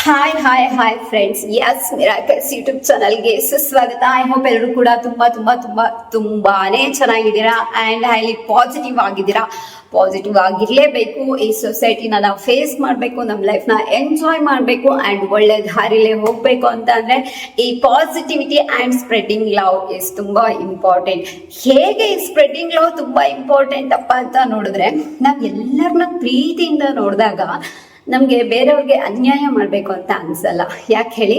Hi friends, Yes Miracles YouTube ಚಾನಲ್ಗೆ ಸುಸ್ವಾಗತ. I hope ಎಲ್ಲರೂ ಕೂಡ ತುಂಬಾನೇ ಚೆನ್ನಾಗಿದ್ದೀರಾ ಅಂಡ್ ಹೈಲಿ ಪಾಸಿಟಿವ್ ಆಗಿದ್ದೀರಾ. ಪಾಸಿಟಿವ್ ಆಗಿರ್ಲೇಬೇಕು. ಈ ಸೊಸೈಟಿನ ನಾವು ಫೇಸ್ ಮಾಡಬೇಕು, ನಮ್ಮ ಲೈಫ್ನ ಎಂಜಾಯ್ ಮಾಡಬೇಕು ಅಂಡ್ ಒಳ್ಳೆ ದಾರಿಲೇ ಹೋಗ್ಬೇಕು ಅಂತ ಅಂದ್ರೆ ಈ positivity and spreading love is ತುಂಬಾ ಇಂಪಾರ್ಟೆಂಟ್. ಹೇಗೆ ಈ ಸ್ಪ್ರೆಡಿಂಗ್ ಲವ್ ತುಂಬಾ ಇಂಪಾರ್ಟೆಂಟ್ ಅಪ್ಪ ಅಂತ ನೋಡಿದ್ರೆ, ನಾವ್ ಎಲ್ಲರನ್ನ ಪ್ರೀತಿಯಿಂದ ನೋಡಿದಾಗ ನಮ್ಗೆ ಬೇರೆಯವ್ರಿಗೆ ಅನ್ಯಾಯ ಮಾಡ್ಬೇಕು ಅಂತ ಅನ್ಸಲ್ಲ. ಯಾಕೆ ಹೇಳಿ,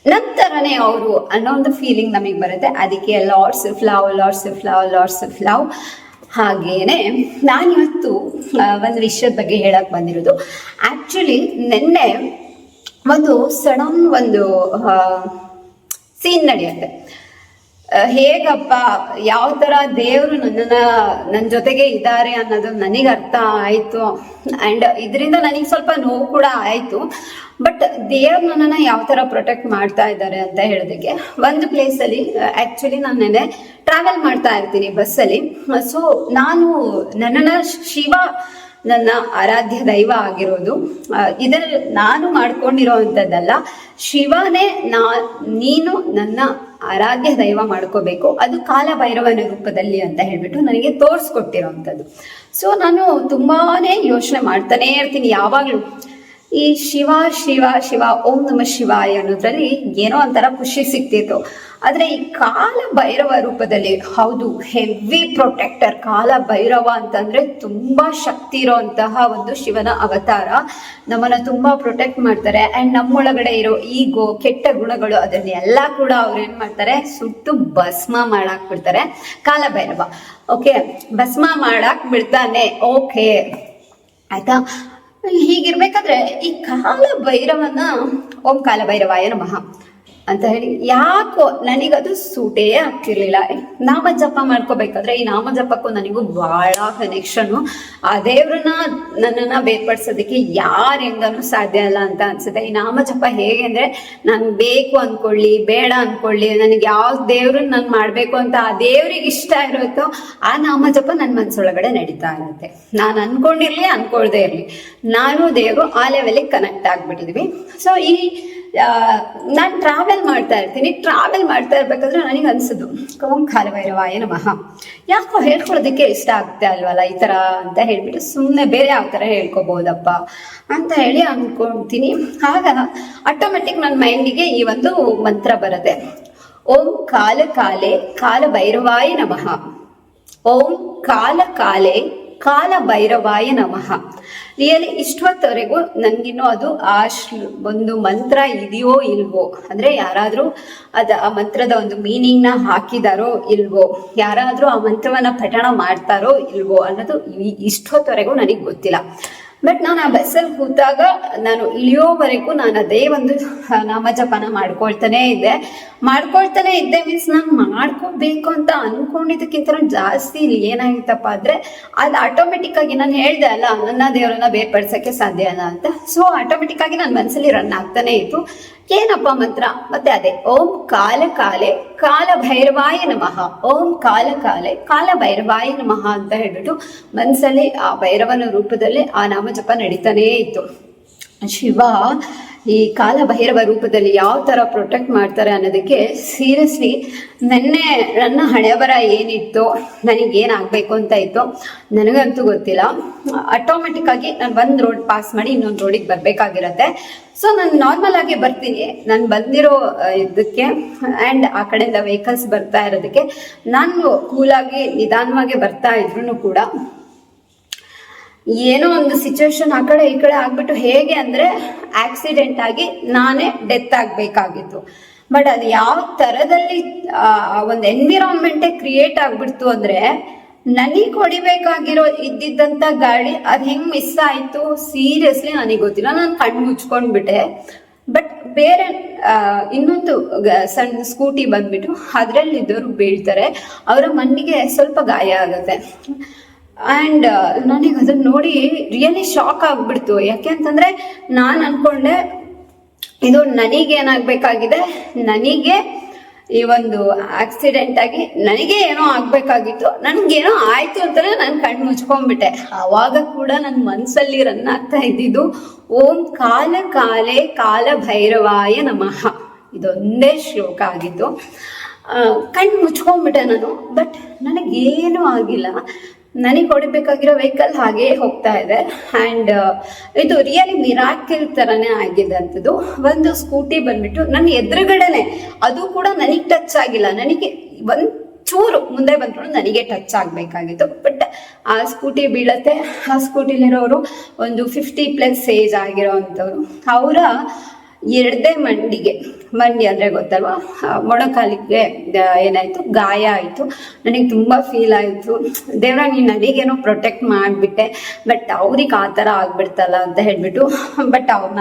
ನಂತರನೇ ಅವರು ಅನ್ನೋ ಒಂದು ಫೀಲಿಂಗ್ ನಮಗೆ ಬರುತ್ತೆ. ಅದಕ್ಕೆ ಲಾಟ್ಸ್ ಆಫ್ ಲವ್. ಹಾಗೇನೆ ನಾನಿವತ್ತು ಒಂದು ವಿಷಯದ ಬಗ್ಗೆ ಹೇಳಕ್ ಬಂದಿರೋದು. ಆಕ್ಚುಲಿ ನಿನ್ನೆ ಒಂದು ಸಡನ್ ಒಂದು ಸೀನ್ ನಡೆಯುತ್ತೆ. ಹೇಗಪ್ಪ, ಯಾವ ತರ ದೇವರು ನನ್ನ ಜೊತೆಗೆ ಇದ್ದಾರೆ ಅನ್ನೋದು ನನಗೆ ಅರ್ಥ ಆಯ್ತು. ಅಂಡ್ ಇದರಿಂದ ನನಗೆ ಸ್ವಲ್ಪ ನೋವು ಕೂಡ ಆಯ್ತು. ಬಟ್ ದೇವ್ರು ನನ್ನನ್ನ ಯಾವ ತರ ಪ್ರೊಟೆಕ್ಟ್ ಮಾಡ್ತಾ ಇದ್ದಾರೆ ಅಂತ ಹೇಳೋದಕ್ಕೆ, ಒಂದು ಪ್ಲೇಸ್ ಅಲ್ಲಿ ಆಕ್ಚುಲಿ ನಾನು ನೆನ್ನೆ ಟ್ರಾವೆಲ್ ಮಾಡ್ತಾ ಇರ್ತೀನಿ ಬಸ್ಸಲ್ಲಿ. ಸೊ ನನ್ನನ್ನ ಶಿವ ನನ್ನ ಆರಾಧ್ಯ ದೈವ ಆಗಿರೋದು. ಇದನ್ನ ನಾನು ಮಾಡ್ಕೊಂಡಿರೋವಂಥದ್ದಲ್ಲ, ಶಿವನೇ ನೀನು ನನ್ನ ಆರಾಧ್ಯ ದೈವ ಮಾಡ್ಕೋಬೇಕು, ಅದು ಕಾಲಭೈರವನ ರೂಪದಲ್ಲಿ ಅಂತ ಹೇಳ್ಬಿಟ್ಟು ನನಗೆ ತೋರಿಸ್ಕೊಟ್ಟಿರೋವಂಥದ್ದು. ಸೊ ನಾನು ತುಂಬಾನೇ ಯೋಚನೆ ಮಾಡ್ತಾನೆ ಇರ್ತೀನಿ ಯಾವಾಗ್ಲೂ. ಈ ಶಿವ ಶಿವ ಶಿವ ಓಂ ನಮಃ ಶಿವಾಯ ಅನ್ನೋದ್ರಲ್ಲಿ ಏನೋ ಒಂಥರ ಖುಷಿ ಸಿಕ್ತಿತ್ತು. ಆದ್ರೆ ಈ ಕಾಲ ಭೈರವ ರೂಪದಲ್ಲಿ, ಹೌದು, ಹೆವಿ ಪ್ರೊಟೆಕ್ಟರ್. ಕಾಲ ಭೈರವ ಅಂತಂದ್ರೆ ತುಂಬಾ ಶಕ್ತಿ ಇರೋಂತಹ ಒಂದು ಶಿವನ ಅವತಾರ. ನಮ್ಮನ್ನ ತುಂಬಾ ಪ್ರೊಟೆಕ್ಟ್ ಮಾಡ್ತಾರೆ. ಅಂಡ್ ನಮ್ಮೊಳಗಡೆ ಇರೋ ಈಗೋ, ಕೆಟ್ಟ ಗುಣಗಳು, ಅದನ್ನೆಲ್ಲ ಕೂಡ ಅವ್ರು ಏನ್ ಮಾಡ್ತಾರೆ, ಸುಟ್ಟು ಭಸ್ಮ ಮಾಡಾಕ್ ಬಿಡ್ತಾರೆ. ಕಾಲ ಭೈರವ ಓಕೆ, ಭಸ್ಮ ಮಾಡಾಕ್ ಬಿಡ್ತಾನೆ. ಓಕೆ ಆಯ್ತಾ. ಹೀಗಿರ್ಬೇಕಾದ್ರೆ ಈ ಕಾಲ ಭೈರವನ ಓಂ ಕಾಲ ಭೈರವಾಯ ನಮಃ ಅಂತ ಹೇಳಿ ಯಾಕೋ ನನಗದು ಸೂಟೇ ಆಗ್ತಿರ್ಲಿಲ್ಲ. ನಾಮ ಜಪ ಮಾಡ್ಕೋಬೇಕಾದ್ರೆ ಈ ನಾಮ ಜಪಕ್ಕೂ ನನಗೂ ಬಹಳ ಕನೆಕ್ಷನ್. ಆ ದೇವ್ರನ್ನ ನನ್ನನ್ನ ಬೇರ್ಪಡಿಸೋದಕ್ಕೆ ಯಾರಿಂದನೂ ಸಾಧ್ಯ ಅಲ್ಲ ಅಂತ ಅನ್ಸುತ್ತೆ. ಈ ನಾಮ ಜಪ ಹೇಗೆ ಅಂದ್ರೆ, ನಾನು ಬೇಕು ಅನ್ಕೊಳ್ಳಿ ಬೇಡ ಅನ್ಕೊಳ್ಳಿ, ನನಗೆ ಯಾವ ದೇವ್ರನ್ನ ನಾನು ಮಾಡ್ಬೇಕು ಅಂತ ಆ ದೇವ್ರಿಗೆ ಇಷ್ಟ ಇರುತ್ತೋ ಆ ನಾಮ ಜಪ ನನ್ನ ಮನ್ಸೊಳಗಡೆ ನಡೀತಾ ಇರುತ್ತೆ. ನಾನು ಅನ್ಕೊಂಡಿರ್ಲಿ ಅನ್ಕೊಳ್ದೇ ಇರ್ಲಿ, ನಾನು ದೇವ್ರು ಆ ಲೆವೆಲಿಗೆ ಕನೆಕ್ಟ್ ಆಗ್ಬಿಟ್ಟಿದ್ವಿ. ಸೊ ಈ ನಾನು ಟ್ರಾವೆಲ್ ಮಾಡ್ತಾ ಇರ್ಬೇಕಾದ್ರೆ ನನಗೆ ಅನ್ಸುದು ಓಂ ಕಾಲಭೈರವಾಯ ನಮಃ. ಯಾಕೋ ಹೇಳ್ಕೊಳ್ಳೋದಕ್ಕೆ ಇಷ್ಟ ಆಗುತ್ತೆ ಅಲ್ವಲ್ಲ ಈ ತರ ಅಂತ ಹೇಳ್ಬಿಟ್ಟು ಸುಮ್ಮನೆ ಬೇರೆ ಯಾವ ತರ ಹೇಳ್ಕೊಬಹುದಪ್ಪ ಅಂತ ಹೇಳಿ ಅನ್ಕೊಂತೀನಿ. ಆಗ ಆಟೋಮೆಟಿಕ್ ನನ್ನ ಮೈಂಡಿಗೆ ಈ ಒಂದು ಮಂತ್ರ ಬರುತ್ತೆ. ಓಂ ಕಾಲ ಕಾಲೆ ಕಾಲ ಭೈರವಾಯ ನಮಃ. ಓಂ ಕಾಲ ಕಾಲೆ ಕಾಲ ಭೈರವಾಯ ನಮಃ. ರಿಯಲಿ ಇಷ್ಟೊತ್ತವರೆಗೂ ನನ್ಗಿನ್ನೂ ಅದು ಒಂದು ಮಂತ್ರ ಇದೆಯೋ ಇಲ್ವೋ, ಅಂದ್ರೆ ಯಾರಾದ್ರೂ ಆ ಮಂತ್ರದ ಒಂದು ಮೀನಿಂಗ್ ನ ಹಾಕಿದಾರೋ ಇಲ್ವೋ, ಯಾರಾದ್ರೂ ಆ ಮಂತ್ರವನ್ನ ಪಠಣ ಮಾಡ್ತಾರೋ ಇಲ್ವೋ ಅನ್ನೋದು ಇಷ್ಟೊತ್ತವರೆಗೂ ನನಗೆ ಗೊತ್ತಿಲ್ಲ. ಬಟ್ ನಾನು ಆ ಬಸ್ಸಲ್ಲಿ ಕೂತಾಗ ನಾನು ಇಳಿಯೋವರೆಗೂ ನಾನು ಅದೇ ಒಂದು ನಾಮಜಪನ ಮಾಡ್ಕೊಳ್ತಾನೆ ಇದ್ದೆ ಮೀನ್ಸ್ ನಾನು ಮಾಡ್ಕೋಬೇಕು ಅಂತ ಅನ್ಕೊಂಡಿದ್ದಕ್ಕಿಂತ ಜಾಸ್ತಿ ಇಲ್ಲಿ ಏನಾಗಿತ್ತಪ್ಪ ಅಂದ್ರೆ, ಅದು ಆಟೋಮೆಟಿಕ್ ಆಗಿ ನಾನು ಹೇಳ್ದೆ ಅಲ್ಲ, ನನ್ನ ದೇವರನ್ನ ಬೇರ್ಪಡಿಸಕ್ಕೆ ಸಾಧ್ಯ ಅಲ್ಲ ಅಂತ. ಸೊ ಆಟೋಮೆಟಿಕ್ ಆಗಿ ನನ್ನ ಮನಸ್ಸಲ್ಲಿ ರನ್ ಆಗ್ತಾನೆ ಇತ್ತು. ಏನಪ್ಪ ಮಂತ್ರ? ಮತ್ತೆ ಅದೇ ಓಂ ಕಾಲ ಕಾಲೆ ಕಾಲ ಭೈರವಾಯ ನಮಃ, ಓಂ ಕಾಲ ಕಾಲೆ ಕಾಲ ಭೈರವಾಯ ನಮಃ ಅಂತ ಹೇಳ್ಬಿಟ್ಟು ಮನಸ್ಸಲ್ಲಿ ಆ ಭೈರವನ ರೂಪದಲ್ಲಿ ಆ ನಾಮ ಜಪ ನಡೀತಾನೇ ಇತ್ತು. ಶಿವ ಈ ಕಾಲ ಭೈರವ ರೂಪದಲ್ಲಿ ಯಾವ ತರ ಪ್ರೊಟೆಕ್ಟ್ ಮಾಡ್ತಾರೆ ಅನ್ನೋದಕ್ಕೆ ಸೀರಿಯಸ್ಲಿ ನೆನ್ನೆ ನನ್ನ ಹಣೆ ಬರ ಏನಿತ್ತು, ನನಗೇನಾಗಬೇಕು ಅಂತ ಇತ್ತು ನನಗಂತೂ ಗೊತ್ತಿಲ್ಲ. ಆಟೋಮೆಟಿಕ್ ಆಗಿ ನಾನು ಒಂದು ರೋಡ್ ಪಾಸ್ ಮಾಡಿ ಇನ್ನೊಂದು ರೋಡಿಗೆ ಬರ್ಬೇಕಾಗಿರತ್ತೆ. ಸೊ ನಾನು ನಾರ್ಮಲ್ ಆಗಿ ಬರ್ತೀನಿ, ನಾನು ಬಂದಿರೋ ಇದಕ್ಕೆ ಆ್ಯಂಡ್ ಆ ಕಡೆಯಿಂದ ವೆಹಿಕಲ್ಸ್ ಬರ್ತಾ ಇರೋದಕ್ಕೆ ನಾನು ಕೂಲಾಗಿ ನಿಧಾನವಾಗಿ ಬರ್ತಾ ಇದ್ರು ಕೂಡ ಏನೋ ಒಂದು ಸಿಚುವೇಶನ್ ಆ ಕಡೆ ಈ ಕಡೆ ಆಗ್ಬಿಟ್ಟು, ಹೇಗೆ ಅಂದ್ರೆ ಆಕ್ಸಿಡೆಂಟ್ ಆಗಿ ನಾನೇ ಡೆತ್ ಆಗ್ಬೇಕಾಗಿತ್ತು. ಬಟ್ ಅದು ಯಾವ ತರದಲ್ಲಿ ಒಂದು ಎನ್ವಿರಾನ್ಮೆಂಟೇ ಕ್ರಿಯೇಟ್ ಆಗ್ಬಿಡ್ತು ಅಂದ್ರೆ, ನನಗೆ ಹೊಡಿಬೇಕಾಗಿರೋ ಇದ್ದಿದ್ದಂತ ಗಾಡಿ ಅದು ಹೆಂಗ್ ಮಿಸ್ ಆಯ್ತು ಸೀರಿಯಸ್ಲಿ ನನಗೆ ಗೊತ್ತಿಲ್ಲ. ನಾನು ಕಣ್ಣು ಮುಚ್ಕೊಂಡ್ಬಿಟ್ಟೆ. ಬಟ್ ಬೇರೆ ಇನ್ನೊಂದು ಸಣ್ಣ ಸ್ಕೂಟಿ ಬಂದ್ಬಿಟ್ಟು ಅದ್ರಲ್ಲಿ ಇದ್ದವರು ಬೀಳ್ತಾರೆ, ಅವರ ಮಣ್ಣಿಗೆ ಸ್ವಲ್ಪ ಗಾಯ ಆಗುತ್ತೆ. ಆ್ಯಂಡ್ ನನಗೆ ಅದನ್ನ ನೋಡಿ ರಿಯಲಿ ಶಾಕ್ ಆಗ್ಬಿಡ್ತು. ಯಾಕೆ ಅಂತಂದ್ರೆ ನಾನು ಅನ್ಕೊಂಡೆ ಇದು ನನಗೇನಾಗಬೇಕಾಗಿದೆ, ನನಗೆ ಈ ಒಂದು ಆಕ್ಸಿಡೆಂಟ್ ಆಗಿ ನನಗೆ ಏನೋ ಆಗ್ಬೇಕಾಗಿತ್ತು, ನನ್ಗೇನೋ ಆಯ್ತು ಅಂತಾನೆ ನಾನು ಕಣ್ಣು ಮುಚ್ಕೊಂಡ್ಬಿಟ್ಟೆ. ಅವಾಗ ಕೂಡ ನನ್ನ ಮನ್ಸಲ್ಲಿ ರನ್ ಆಗ್ತಾ ಇದ್ದಿದ್ದು ಓಂ ಕಾಲ ಕಾಲೇ ಕಾಲ ಭೈರವಾಯ ನಮಃ, ಇದೊಂದೇ ಶ್ಲೋಕ ಆಗಿತ್ತು. ಕಣ್ಣು ಮುಚ್ಕೊಂಡ್ಬಿಟ್ಟೆ ನಾನು. ಬಟ್ ನನಗೇನು ಆಗಿಲ್ಲ. ನನಗೆ ಹೊಡಿಬೇಕಾಗಿರೋ ವೆಹಿಕಲ್ ಹಾಗೇ ಹೋಗ್ತಾ ಇದೆ. ಆ್ಯಂಡ್ ಇದು ರಿಯಲಿ ಮಿರಾಕಲ್ ಥರನೇ ಆಗಿದೆ ಅಂಥದ್ದು. ಒಂದು ಸ್ಕೂಟಿ ಬಂದ್ಬಿಟ್ಟು ನನ್ನ ಎದುರುಗಡೆನೆ, ಅದು ಕೂಡ ನನಗೆ ಟಚ್ ಆಗಿಲ್ಲ. ನನಗೆ ಒಂದು ಚೂರು ಮುಂದೆ ಬಂದ್ರು ನನಗೆ ಟಚ್ ಆಗಬೇಕಾಗಿತ್ತು. ಬಟ್ ಆ ಸ್ಕೂಟಿ ಬೀಳತ್ತೆ. ಆ ಸ್ಕೂಟಿಲಿರೋರು ಒಂದು 50+ ಏಜ್ ಆಗಿರೋ ಅಂಥವ್ರು. ಅವರ ಎರಡೇ ಮಂಡಿ ಅಂದರೆ ಗೊತ್ತಲ್ವಾ, ಮೊಣಕಾಲಿಗೆ ಏನಾಯಿತು, ಗಾಯ ಆಯಿತು. ನನಗೆ ತುಂಬ ಫೀಲ್ ಆಯಿತು, ದೇವ್ರ ನೀನು ನನಗೇನೋ ಪ್ರೊಟೆಕ್ಟ್ ಮಾಡಿಬಿಟ್ಟೆ. ಬಟ್ ಅವ್ರಿಗೆ ಆ ಥರ ಆಗ್ಬಿಡ್ತಲ್ಲ ಅಂತ ಹೇಳ್ಬಿಟ್ಟು, ಬಟ್ ಅವ್ರ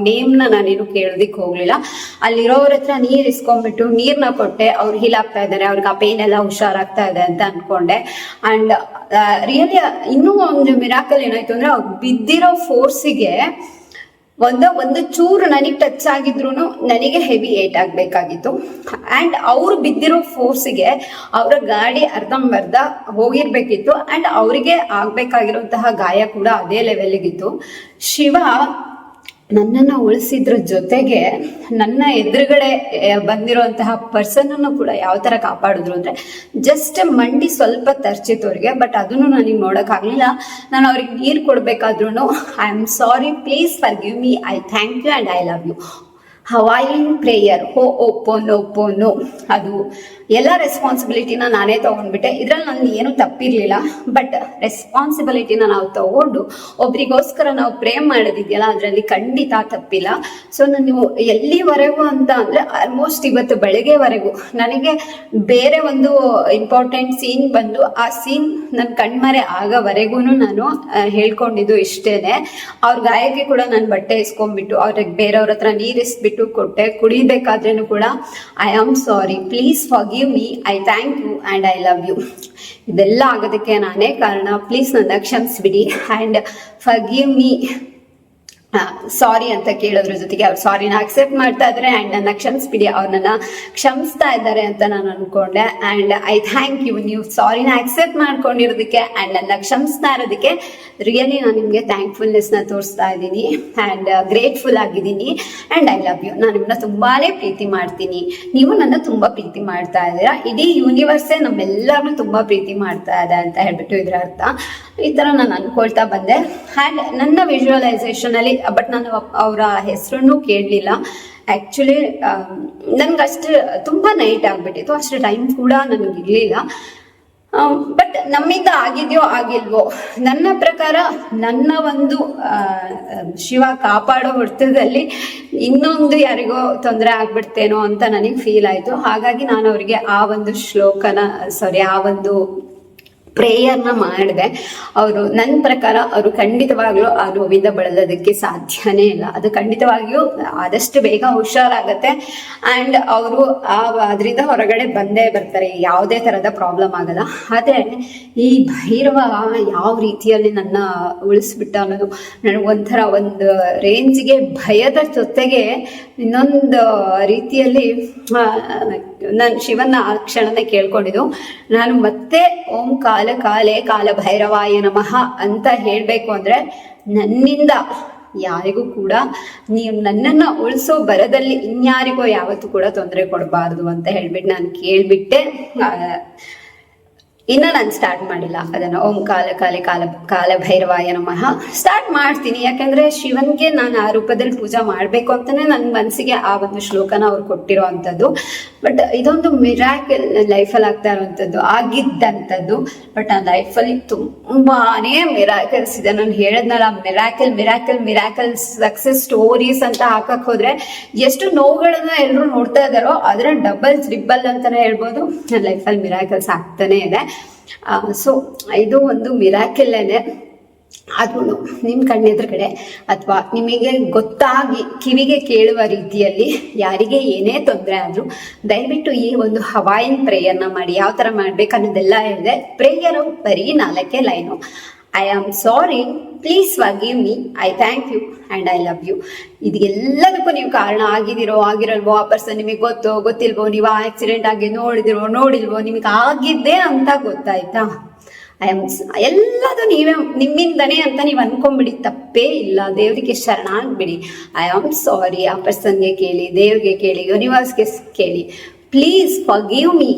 ನೇಮ್ನ ನಾನೇನು ಕೇಳೋದಕ್ಕೆ ಹೋಗಲಿಲ್ಲ. ಅಲ್ಲಿರೋರ ಹತ್ರ ನೀರು ಇಸ್ಕೊಂಡ್ಬಿಟ್ಟು ನೀರನ್ನ ಕೊಟ್ಟೆ. ಅವ್ರು ಹೀಲ್ ಆಗ್ತಾ ಇದ್ದಾರೆ, ಅವ್ರಿಗೆ ಆ ಪೇನ್ ಎಲ್ಲ ಹುಷಾರಾಗ್ತಾ ಇದೆ ಅಂತ ಅಂದ್ಕೊಂಡೆ. ಆ್ಯಂಡ್ ರಿಯಲಿ ಇನ್ನೂ ಒಂದು ಮಿರಾಕಲ್ ಏನಾಯ್ತು ಅಂದರೆ, ಅವ್ರು ಬಿದ್ದಿರೋ ಫೋರ್ಸಿಗೆ ಒಂದು ಚೂರು ನನಗೆ ಟಚ್ ಆಗಿದ್ರು ನನಗೆ ಹೆವಿ ಏಟ್ ಆಗಬೇಕಾಗಿತ್ತು. ಆ್ಯಂಡ್ ಅವ್ರು ಬಿದ್ದಿರೋ ಫೋರ್ಸಿಗೆ ಅವರ ಗಾಡಿ ಅರ್ಧಂಬರ್ಧ ಹೋಗಿರ್ಬೇಕಿತ್ತು. ಆ್ಯಂಡ್ ಅವರಿಗೆ ಆಗಬೇಕಾಗಿರುವಂತಹ ಗಾಯ ಕೂಡ ಅದೇ ಲೆವೆಲ್ಗಿತ್ತು. ಶಿವ ನನ್ನನ್ನು ಉಳಿಸಿದ್ರ ಜೊತೆಗೆ ನನ್ನ ಎದುರುಗಡೆ ಬಂದಿರುವಂತಹ ಪರ್ಸನನ್ನು ಕೂಡ ಯಾವ ಥರ ಕಾಪಾಡಿದ್ರು ಅಂದರೆ, ಜಸ್ಟ್ ಮಂಡಿ ಸ್ವಲ್ಪ ತರ್ಚಿತ್ತು ಅವ್ರಿಗೆ. ಬಟ್ ಅದನ್ನು ನನಗೆ ನೋಡೋಕ್ಕಾಗಲಿಲ್ಲ. ನಾನು ಅವ್ರಿಗೆ ನೀರು ಕೊಡಬೇಕಾದ್ರೂ I am sorry, please forgive me, I thank you and I love you. Hawaiian prayer ho'oponopono ಅದು ಎಲ್ಲ ರೆಸ್ಪಾನ್ಸಿಬಿಲಿಟಿನ ನಾನೇ ತೊಗೊಂಡ್ಬಿಟ್ಟೆ. ಇದರಲ್ಲಿ ನನಗೆ ಏನು ತಪ್ಪಿರಲಿಲ್ಲ. ಬಟ್ ರೆಸ್ಪಾನ್ಸಿಬಿಲಿಟಿನ ನಾವು ತಗೊಂಡು ಒಬ್ರಿಗೋಸ್ಕರ ನಾವು ಪ್ರೇಮ್ ಮಾಡೋದಿದೆಯಲ್ಲ, ಅದರಲ್ಲಿ ಖಂಡಿತ ತಪ್ಪಿಲ್ಲ. ಸೊ ನಾನು ಎಲ್ಲಿವರೆಗೂ ಅಂತ ಅಂದರೆ, ಆಲ್ಮೋಸ್ಟ್ ಇವತ್ತು ಬೆಳಗ್ಗೆವರೆಗೂ ನನಗೆ ಬೇರೆ ಒಂದು ಇಂಪಾರ್ಟೆಂಟ್ ಸೀನ್ ಬಂದು ಆ ಸೀನ್ ನನ್ನ ಕಣ್ಮರೆ ಆಗೋವರೆಗೂ ನಾನು ಹೇಳ್ಕೊಂಡಿದ್ದು ಇಷ್ಟೇನೆ. ಅವ್ರ ಗಾಯಕ್ಕೆ ಕೂಡ ನಾನು ಬಟ್ಟೆ ಇಸ್ಕೊಂಡ್ಬಿಟ್ಟು ಅವ್ರಿಗೆ ಬೇರೆಯವ್ರ ಹತ್ರ ನೀರು ಇಸ್ಬಿಟ್ಟು ಕೊಟ್ಟೆ. ಕುಡಿಬೇಕಾದ್ರೂ ಕೂಡ I am sorry, please forgive me, I thank you and I love you. ಇದೆಲ್ಲ ಆಗೋದಕ್ಕೆ ನಾನೇ ಕಾರಣ, ಪ್ಲೀಸ್ ನನ್ನ ಕ್ಷಮಿಸ್ಬಿಡಿ ಆ್ಯಂಡ್ ಫರ್ಗಿವ್ ಮೀ. ಸಾರಿ ಅಂತ ಕೇಳೋದ್ರ ಜೊತೆಗೆ ಅವ್ರು ಸಾರಿನ ಅಕ್ಸೆಪ್ಟ್ ಮಾಡ್ತಾ ಇದ್ದಾರೆ ಆ್ಯಂಡ್ ನನ್ನ ಕ್ಷಮಿಸ್ಬಿಡಿ, ಅವ್ರು ನನ್ನ ಕ್ಷಮಿಸ್ತಾ ಇದ್ದಾರೆ ಅಂತ ನಾನು ಅನ್ಕೊಂಡೆ. ಆ್ಯಂಡ್ ಐ ಥ್ಯಾಂಕ್ ಯು, ನೀವು ಸಾರಿನ ಅಕ್ಸೆಪ್ಟ್ ಮಾಡ್ಕೊಂಡಿರೋದಕ್ಕೆ ಆ್ಯಂಡ್ ನನ್ನ ಕ್ಷಮಿಸ್ತಾ ಇರೋದಕ್ಕೆ ರಿಯಲಿ ನಾನು ನಿಮಗೆ ಥ್ಯಾಂಕ್ಫುಲ್ನೆಸ್ನ ತೋರಿಸ್ತಾ ಇದ್ದೀನಿ ಆ್ಯಂಡ್ ಗ್ರೇಟ್ಫುಲ್ ಆಗಿದ್ದೀನಿ. And I love you. ನಾನು ನಿಮ್ಮನ್ನ ತುಂಬಾ ಪ್ರೀತಿ ಮಾಡ್ತೀನಿ, ನೀವು ನನ್ನ ತುಂಬ ಪ್ರೀತಿ ಮಾಡ್ತಾ ಇದ್ದೀರಾ. ಇಡೀ ಯೂನಿವರ್ಸೇ ನಮ್ಮೆಲ್ಲರನ್ನೂ ತುಂಬ ಪ್ರೀತಿ ಮಾಡ್ತಾ ಇದೆ ಅಂತ ಹೇಳ್ಬಿಟ್ಟು ಇದರ ಅರ್ಥ. ಈ ಥರ ನಾನು ಅನ್ಕೊಳ್ತಾ ಬಂದೆ. ಆ್ಯಂಡ್ ನನ್ನ ವಿಜುವಲೈಸೇಷನಲ್ಲಿ, ಬಟ್ ನಾನು ಅವರ ಹೆಸರನ್ನು ಕೇಳಲಿಲ್ಲ. ಆ್ಯಕ್ಚುಲಿ ನನಗಷ್ಟು ತುಂಬ ನೈಟ್ ಆಗಿಬಿಟ್ಟಿತ್ತು, ಅಷ್ಟು ಟೈಮ್ ಕೂಡ ನನಗಿರಲಿಲ್ಲ. ಬಟ್ ನಮ್ಮಿಂದ ಆಗಿದೆಯೋ ಆಗಿಲ್ವೋ, ನನ್ನ ಪ್ರಕಾರ ನನ್ನ ಒಂದು ಶಿವ ಕಾಪಾಡೋ ಹೊರತದಲ್ಲಿ ಇನ್ನೊಂದು ಯಾರಿಗೋ ತೊಂದರೆ ಆಗ್ಬಿಡ್ತೇನೋ ಅಂತ ನನಗೆ ಫೀಲ್ ಆಯಿತು. ಹಾಗಾಗಿ ನಾನು ಅವರಿಗೆ ಆ ಒಂದು ಆ ಒಂದು ಪ್ರೇಯರ್ನ ಮಾಡಿದೆ. ಅವರು ನನ್ನ ಪ್ರಕಾರ ಅವರು ಖಂಡಿತವಾಗ್ಲೂ ಆ ನೋವಿಂದ ಬಳಲೋದಕ್ಕೆ ಸಾಧ್ಯನೇ ಇಲ್ಲ. ಅದು ಖಂಡಿತವಾಗಿಯೂ ಆದಷ್ಟು ಬೇಗ ಹುಷಾರಾಗತ್ತೆ ಆ್ಯಂಡ್ ಅವರು ಅದರಿಂದ ಹೊರಗಡೆ ಬಂದೇ ಬರ್ತಾರೆ, ಯಾವುದೇ ಥರದ ಪ್ರಾಬ್ಲಮ್ ಆಗಲ್ಲ. ಆದರೆ ಈ ಭೈರವ ಯಾವ ರೀತಿಯಲ್ಲಿ ನನ್ನ ಉಳಿಸ್ಬಿಟ್ಟ ಅನ್ನೋದು ನನಗೊಂಥರ ಒಂದು ರೇಂಜ್ಗೆ ಭಯದ ಜೊತೆಗೆ ಇನ್ನೊಂದು ರೀತಿಯಲ್ಲಿ ನಾನು ಶಿವನ ಆ ಕ್ಷಣನೇ ಕೇಳ್ಕೊಂಡಿದ್ದು. ನಾನು ಮತ್ತೆ ಓಂ ಕಾಲ ಕಾಲೇ ಕಾಲ ಭೈರವಾಯ ನಮಃ ಅಂತ ಹೇಳಬೇಕು ಅಂದರೆ, ನನ್ನಿಂದ ಯಾರಿಗೂ ಕೂಡ ನೀವು ನನ್ನನ್ನು ಉಳಿಸೋ ಬರದಲ್ಲಿ ಇನ್ಯಾರಿಗೋ ಯಾವತ್ತೂ ಕೂಡ ತೊಂದರೆ ಕೊಡಬಾರ್ದು ಅಂತ ಹೇಳ್ಬಿಟ್ಟು ನಾನು ಕೇಳ್ಬಿಟ್ಟೆ. ಇನ್ನು ನಾನು ಸ್ಟಾರ್ಟ್ ಮಾಡಿಲ್ಲ ಅದನ್ನು. ಓಂ ಕಾಲ ಕಾಲೇ ಕಾಲ ಭೈರವಾಯ ನಮಃ ಸ್ಟಾರ್ಟ್ ಮಾಡ್ತೀನಿ. ಯಾಕಂದರೆ ಶಿವನ್ಗೆ ನಾನು ಆ ರೂಪದಲ್ಲಿ ಪೂಜೆ ಮಾಡಬೇಕು ಅಂತಲೇ ನನ್ನ ಮನಸ್ಸಿಗೆ ಆ ಒಂದು ಶ್ಲೋಕನ ಅವ್ರು ಕೊಟ್ಟಿರೋ ಅಂಥದ್ದು. ಬಟ್ ಇದೊಂದು ಮಿರಾಕಲ್ ಲೈಫಲ್ಲಿ ಆಗ್ತಾ ಇರೋವಂಥದ್ದು, ಆಗಿದ್ದಂಥದ್ದು. ಬಟ್ ಆ ಲೈಫಲ್ಲಿ ತುಂಬಾ ಮಿರಾಕಲ್ಸ್ ಇದೆ. ನಾನು ಹೇಳಿದ್ನಲ್ಲ, ಮಿರಾಕಲ್ ಸಕ್ಸಸ್ ಸ್ಟೋರೀಸ್ ಅಂತ ಹಾಕಕ್ಕೆ ಹೋದರೆ ಎಷ್ಟು ನೋವುಗಳನ್ನ ಎಲ್ಲರೂ ನೋಡ್ತಾ ಇದ್ದಾರೋ ಅದರ ಡಬಲ್ ಟ್ರಿಬಲ್ ಅಂತಲೇ ಹೇಳ್ಬೋದು. ನನ್ನ ಲೈಫಲ್ಲಿ ಮಿರಾಕಲ್ಸ್ ಆಗ್ತಾನೆ ಇದೆ. ಸೊ ಇದು ಒಂದು ಮಿರಾಕಲ್ಲೇನೆ. ಆದ್ರೂ ನಿಮ್ಮ ಕಣ್ಣೆದುರುಗಡೆ ಅಥವಾ ನಿಮಗೆ ಗೊತ್ತಾಗಿ ಕಿವಿಗೆ ಕೇಳುವ ರೀತಿಯಲ್ಲಿ ಯಾರಿಗೆ ಏನೇ ತೊಂದರೆ ಆದರೂ ದಯವಿಟ್ಟು ಈ ಒಂದು ಹವಾಯಿನ್ ಪ್ರೇಯರ್ನ ಮಾಡಿ. ಯಾವ ಥರ ಮಾಡ್ಬೇಕು ಅನ್ನೋದೆಲ್ಲ ಹೇಳಿದೆ. ಪ್ರೇಯರು ಬರೀ 4 line. I am sorry, please forgive me. I thank you and I love you. ಇದೆಲ್ಲದಕ್ಕೂ ನೀವು ಕಾರಣ ಆಗಿರಲ್ವೋ, ಆ ಪರ್ಸನ್ ನಿಮಗೆ ಗೊತ್ತಿಲ್ವೋ, ನೀವು ಆ ಆಕ್ಸಿಡೆಂಟ್ ಆಗಿ ನೋಡಿಲ್ವೋ, ನಿಮಗೆ ಆಗಿದ್ದೇ ಅಂತ ಗೊತ್ತಾಯ್ತಾ? ಎಲ್ಲದು ನಿಮ್ಮಿಂದನೇ ಅಂತ ನೀವು ಅನ್ಕೊಂಬಿಡಿ, ತಪ್ಪೇ ಇಲ್ಲ. ದೇವರಿಗೆ ಶರಣಾಗ್ಬಿಡಿ. ಐ ಆಮ್ ಸಾರಿ. ಆ ಪರ್ಸನ್ಗೆ ಕೇಳಿ, ದೇವ್ರಿಗೆ ಕೇಳಿ, ಯೂನಿವರ್ಸ್ಗೆ ಕೇಳಿ, ಪ್ಲೀಸ್ ಫರ್ಗಿವ್ ಮೀ.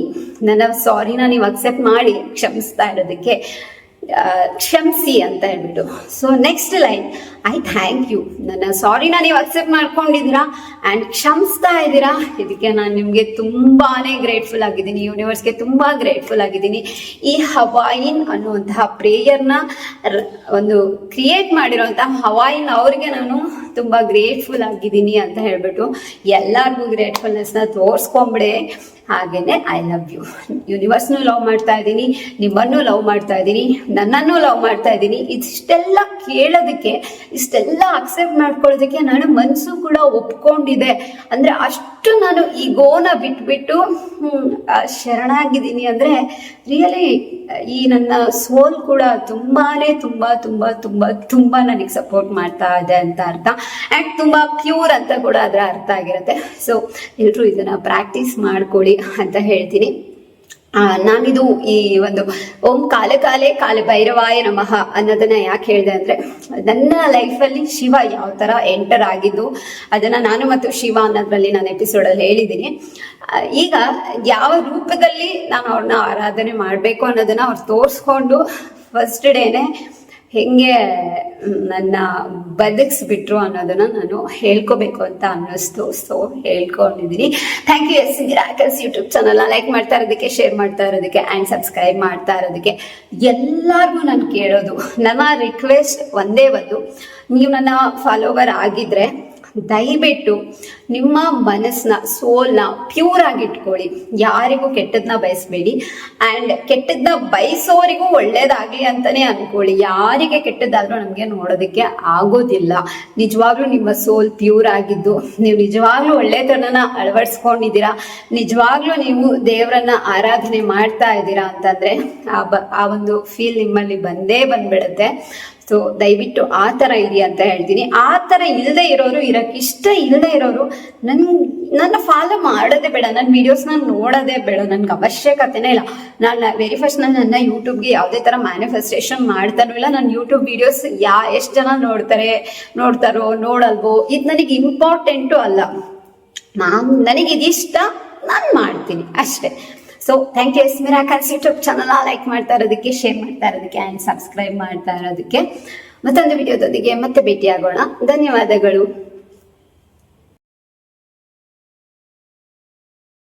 ನನ್ನ ಸಾರಿನ ನೀವು ಅಕ್ಸೆಪ್ಟ್ ಮಾಡಿ ಕ್ಷಮಿಸ್ತಾ ಇರೋದಕ್ಕೆ ಕ್ಷಮಿಸಿ ಅಂತ ಹೇಳ್ಬಿಟ್ಟು. So next line, I thank you. ನನ್ನ ಸಾರಿನ ನೀವು ಅಕ್ಸೆಪ್ಟ್ ಮಾಡ್ಕೊಂಡಿದ್ದೀರಾ ಆ್ಯಂಡ್ ಕ್ಷಮಿಸ್ತಾ ಇದ್ದೀರಾ. ಇದಕ್ಕೆ ನಾನು ನಿಮಗೆ ತುಂಬಾನೇ ಗ್ರೇಟ್ಫುಲ್ ಆಗಿದ್ದೀನಿ, ಯೂನಿವರ್ಸ್ಗೆ ತುಂಬ ಗ್ರೇಟ್ಫುಲ್ ಆಗಿದ್ದೀನಿ. ಈ ಹವಾಯಿನ್ ಅನ್ನುವಂತಹ ಪ್ರೇಯರ್ನ ಒಂದು ಕ್ರಿಯೇಟ್ ಮಾಡಿರೋಂತಹ ಹವಾಯಿನ್ ಅವ್ರಿಗೆ ನಾನು ತುಂಬ ಗ್ರೇಟ್ಫುಲ್ ಆಗಿದ್ದೀನಿ ಅಂತ ಹೇಳ್ಬಿಟ್ಟು ಎಲ್ಲರಿಗೂ ಗ್ರೇಟ್ಫುಲ್ನೆಸ್ನ ತೋರಿಸ್ಕೊಂಬಿಡೆ. ಹಾಗೇನೆ ಐ ಲವ್ ಯು. ಯೂನಿವರ್ಸ್ನು ಲವ್ ಮಾಡ್ತಾ ಇದ್ದೀನಿ, ನಿಮ್ಮನ್ನು ಲವ್ ಮಾಡ್ತಾ ಇದ್ದೀನಿ, ನನ್ನನ್ನು ಲವ್ ಮಾಡ್ತಾ ಇದ್ದೀನಿ. ಇಷ್ಟೆಲ್ಲ ಕೇಳೋದಕ್ಕೆ, ಇಷ್ಟೆಲ್ಲ ಅಕ್ಸೆಪ್ಟ್ ಮಾಡ್ಕೊಳ್ಳೋದಕ್ಕೆ ನನ್ನ ಮನಸ್ಸು ಕೂಡ ಒಪ್ಕೊಂಡಿದೆ. ಅಂದರೆ ಅಷ್ಟು ನಾನು ಈ ಗೋನ ಬಿಟ್ಬಿಟ್ಟು ಶರಣಾಗಿದ್ದೀನಿ. ಅಂದರೆ ರಿಯಲಿ ಈ ನನ್ನ ಸೋಲ್ ಕೂಡ ತುಂಬಾನೇ ತುಂಬ ನನಗೆ ಸಪೋರ್ಟ್ ಮಾಡ್ತಾ ಇದೆ ಅಂತ ಅರ್ಥ. ಆ್ಯಂಡ್ ತುಂಬ ಪ್ಯೂರ್ ಅಂತ ಕೂಡ ಅದರ ಅರ್ಥ ಆಗಿರುತ್ತೆ. ಸೊ ಎಲ್ಲರೂ ಇದನ್ನ ಪ್ರಾಕ್ಟೀಸ್ ಮಾಡ್ಕೊಳ್ಳಿ ಅಂತ ಹೇಳ್ತೀನಿ. ನಾನಿದು ಈ ಒಂದು ಓಂ ಕಾಲೆ ಕಾಲೆ ಭೈರವಾಯ ನಮಃ ಅನ್ನೋದನ್ನ ಯಾಕೆ ಹೇಳಿದೆ ಅಂದ್ರೆ, ನನ್ನ ಲೈಫಲ್ಲಿ ಶಿವ ಯಾವ ತರ ಎಂಟರ್ ಆಗಿದ್ದು ಅದನ್ನ ನಾನು ಮತ್ತು ಶಿವ ಅನ್ನೋದ್ರಲ್ಲಿ ನಾನು ಎಪಿಸೋಡಲ್ಲಿ ಹೇಳಿದ್ದೀನಿ. ಈಗ ಯಾವ ರೂಪದಲ್ಲಿ ನಾನು ಅವ್ರನ್ನ ಆರಾಧನೆ ಮಾಡಬೇಕು ಅನ್ನೋದನ್ನ ಅವ್ರು ತೋರಿಸ್ಕೊಂಡು ಫಸ್ಟ್ ಡೇನೆ ಹೆಂಗೆ ನನ್ನ ಬದುಕಿಸ್ಬಿಟ್ರು ಅನ್ನೋದನ್ನ ನಾನು ಹೇಳ್ಕೋಬೇಕು ಅಂತ ಅನ್ನಿಸ್ತು. ಸೊ ಹೇಳ್ಕೊಂಡಿದ್ದೀನಿ. Thank you. S miracles YouTube ಚಾನಲ್ನ ಲೈಕ್ ಮಾಡ್ತಾ ಇರೋದಕ್ಕೆ, ಶೇರ್ ಮಾಡ್ತಾ ಇರೋದಕ್ಕೆ ಆ್ಯಂಡ್ ಸಬ್ಸ್ಕ್ರೈಬ್ ಮಾಡ್ತಾ ಇರೋದಕ್ಕೆ. ಎಲ್ಲರಿಗೂ ನಾನು ಕೇಳೋದು, ನನ್ನ ರಿಕ್ವೆಸ್ಟ್ ಒಂದೇ ಒಂದು, ನೀವು ನನ್ನ ಫಾಲೋವರ್ ಆಗಿದ್ರೆ ದಯವಿಟ್ಟು ನಿಮ್ಮ ಮನಸ್ಸನ್ನ, ಸೋಲ್ನ ಪ್ಯೂರ್ ಆಗಿ ಇಟ್ಕೊಳ್ಳಿ. ಯಾರಿಗೂ ಕೆಟ್ಟದನ್ನ ಬಯಸಬೇಡಿ ಆ್ಯಂಡ್ ಕೆಟ್ಟದನ್ನ ಬಯಸೋರಿಗೂ ಒಳ್ಳೇದಾಗ್ಲಿ ಅಂತಾನೆ ಅನ್ಕೊಳ್ಳಿ. ಯಾರಿಗೆ ಕೆಟ್ಟದ್ದಾದ್ರೂ ನಮಗೆ ನೋಡೋದಕ್ಕೆ ಆಗೋದಿಲ್ಲ. ನಿಜವಾಗ್ಲೂ ನಿಮ್ಮ ಸೋಲ್ ಪ್ಯೂರ್ ಆಗಿದ್ದು, ನೀವು ನಿಜವಾಗ್ಲೂ ಒಳ್ಳೆತನನ ಅಳವಡಿಸ್ಕೊಂಡಿದ್ದೀರಾ, ನಿಜವಾಗ್ಲೂ ನೀವು ದೇವರನ್ನ ಆರಾಧನೆ ಮಾಡ್ತಾ ಇದ್ದೀರಾ ಅಂತಂದ್ರೆ ಆ ಒಂದು ಫೀಲ್ ನಿಮ್ಮಲ್ಲಿ ಬಂದ್ಬಿಡುತ್ತೆ. ಸೊ ದಯವಿಟ್ಟು ಆ ಥರ ಇರಿ ಅಂತ ಹೇಳ್ತೀನಿ. ಆ ಥರ ಇಲ್ಲದೆ ಇರೋರು, ಇಷ್ಟ ಇಲ್ಲದೆ ಇರೋರು ನನ್ನ ಫಾಲೋ ಮಾಡೋದೇ ಬೇಡ, ನನ್ನ ವಿಡಿಯೋಸ್ನ ನೋಡೋದೇ ಬೇಡ, ನನ್ಗೆ ಅವಶ್ಯಕತೆನೇ ಇಲ್ಲ. ನಾನು ವೆರಿ ಫಸ್ಟ್ ನನ್ನ ಯೂಟ್ಯೂಬ್ಗೆ ಯಾವುದೇ ಥರ ಮ್ಯಾನಿಫೆಸ್ಟೇಷನ್ ಮಾಡ್ತಾನೂ ಇಲ್ಲ. ನನ್ನ ಯೂಟ್ಯೂಬ್ ವಿಡಿಯೋಸ್ ಎಷ್ಟು ಜನ ನೋಡ್ತಾರೋ ನೋಡಲ್ವೋ ಇದು ನನಗೆ ಇಂಪಾರ್ಟೆಂಟು ಅಲ್ಲ. ನನಗೆ ಇದಿಷ್ಟ, ನಾನು ಮಾಡ್ತೀನಿ ಅಷ್ಟೇ. So thank you. S miracles YouTube channel like ಮಾಡ್ತಾ ಇರೋದಕ್ಕೆ, ಶೇರ್ ಮಾಡ್ತಾ ಇರೋದಕ್ಕೆ ಆ್ಯಂಡ್ ಸಬ್ಸ್ಕ್ರೈಬ್ ಮಾಡ್ತಾ ಇರೋದಕ್ಕೆ. ಮತ್ತೊಂದು ವಿಡಿಯೋದೊಂದಿಗೆ ಮತ್ತೆ ಭೇಟಿಯಾಗೋಣ. ಧನ್ಯವಾದಗಳು.